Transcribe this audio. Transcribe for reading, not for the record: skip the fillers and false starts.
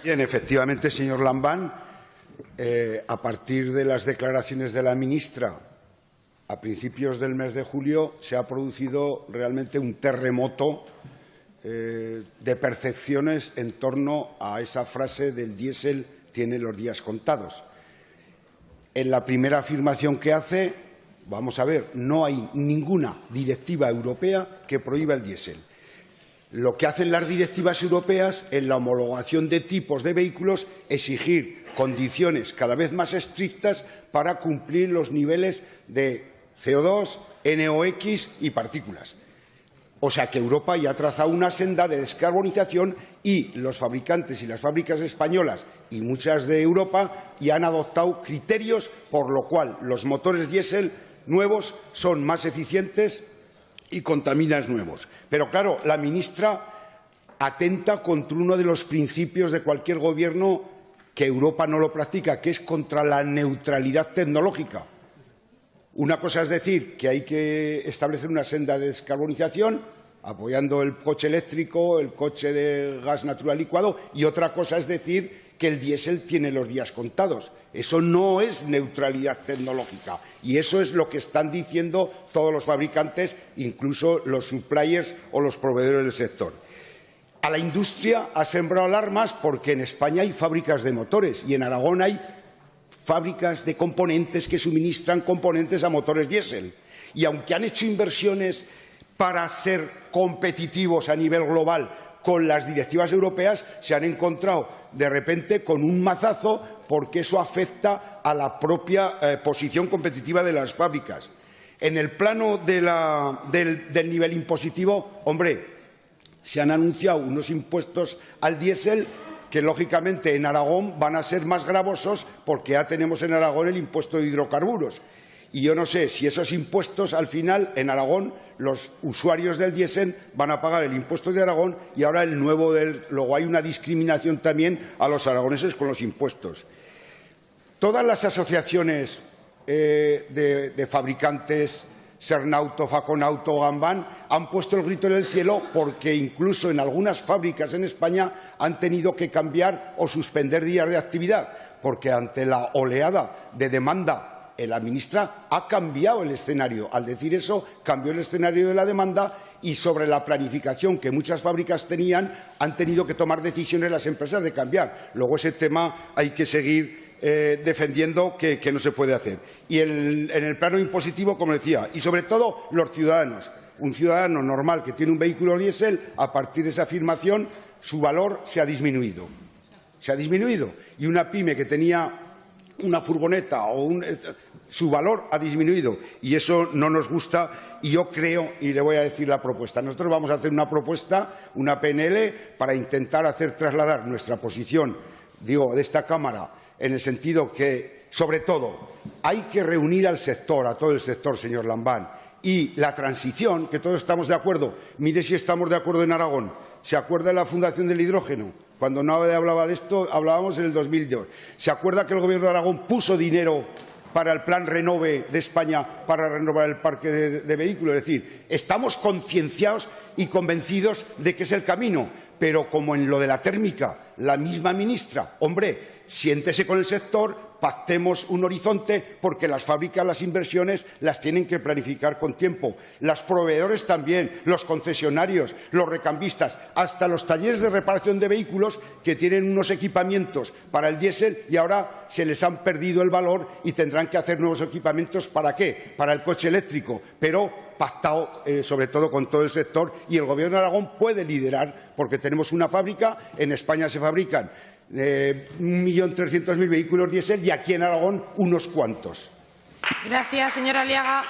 Bien, efectivamente, señor Lambán, a partir de las declaraciones de la ministra a principios del mes de julio se ha producido realmente un terremoto de percepciones en torno a esa frase del diésel tiene los días contados. En la primera afirmación que hace, vamos a ver, no hay ninguna directiva europea que prohíba el diésel. Lo que hacen las directivas europeas en la homologación de tipos de vehículos exigir condiciones cada vez más estrictas para cumplir los niveles de CO2, NOx y partículas. O sea que Europa ya ha trazado una senda de descarbonización y los fabricantes y las fábricas españolas y muchas de Europa ya han adoptado criterios por lo cual los motores diésel nuevos son más eficientes y contaminan nuevos. Pero, claro, la ministra atenta contra uno de los principios de cualquier gobierno que Europa no lo practica, que es contra la neutralidad tecnológica. Una cosa es decir que hay que establecer una senda de descarbonización apoyando el coche eléctrico, el coche de gas natural licuado, y otra cosa es decir que el diésel tiene los días contados. Eso no es neutralidad tecnológica y eso es lo que están diciendo todos los fabricantes, incluso los suppliers o los proveedores del sector. A la industria ha sembrado alarmas porque en España hay fábricas de motores y en Aragón hay fábricas de componentes que suministran componentes a motores diésel. Y aunque han hecho inversiones para ser competitivos a nivel global con las directivas europeas, se han encontrado de repente con un mazazo porque eso afecta a la propia posición competitiva de las fábricas. En el plano del nivel impositivo, hombre, se han anunciado unos impuestos al diésel que, lógicamente, en Aragón van a ser más gravosos porque ya tenemos en Aragón el impuesto de hidrocarburos. Y yo no sé si esos impuestos, al final, en Aragón, los usuarios del diésel van a pagar el impuesto de Aragón y ahora el nuevo luego hay una discriminación también a los aragoneses con los impuestos. Todas las asociaciones de fabricantes, Sernauto, Faconauto, Gambán, han puesto el grito en el cielo porque incluso en algunas fábricas en España han tenido que cambiar o suspender días de actividad, porque ante la oleada de demanda la ministra ha cambiado el escenario. Al decir eso, cambió el escenario de la demanda y sobre la planificación que muchas fábricas tenían, han tenido que tomar decisiones las empresas de cambiar. Luego ese tema hay que seguir defendiendo que no se puede hacer. Y en el plano impositivo, como decía, y sobre todo los ciudadanos. Un ciudadano normal que tiene un vehículo diésel, a partir de esa afirmación, su valor se ha disminuido. Se ha disminuido. Y una pyme que tenía una furgoneta su valor ha disminuido y eso no nos gusta. Y yo creo, y le voy a decir la propuesta, nosotros vamos a hacer una propuesta, una PNL, para intentar hacer trasladar nuestra posición, digo, de esta Cámara, en el sentido que, sobre todo, hay que reunir al sector, a todo el sector, señor Lambán, y la transición, que todos estamos de acuerdo. Mire si estamos de acuerdo en Aragón. ¿Se acuerda de la Fundación del Hidrógeno? Cuando nadie hablaba de esto, hablábamos en el 2002. ¿Se acuerda que el Gobierno de Aragón puso dinero para el Plan Renove de España para renovar el parque de vehículos? Es decir, estamos concienciados y convencidos de que es el camino, pero como en lo de la térmica, la misma ministra, hombre, siéntese con el sector, pactemos un horizonte, porque las fábricas, las inversiones, las tienen que planificar con tiempo. Los proveedores también, los concesionarios, los recambistas, hasta los talleres de reparación de vehículos que tienen unos equipamientos para el diésel y ahora se les han perdido el valor y tendrán que hacer nuevos equipamientos. ¿Para qué? Para el coche eléctrico, pero pactado sobre todo con todo el sector, y el Gobierno de Aragón puede liderar porque tenemos una fábrica, en España se fabrican 1.300.000 vehículos diésel y aquí en Aragón unos cuantos. Gracias, señora Aliaga.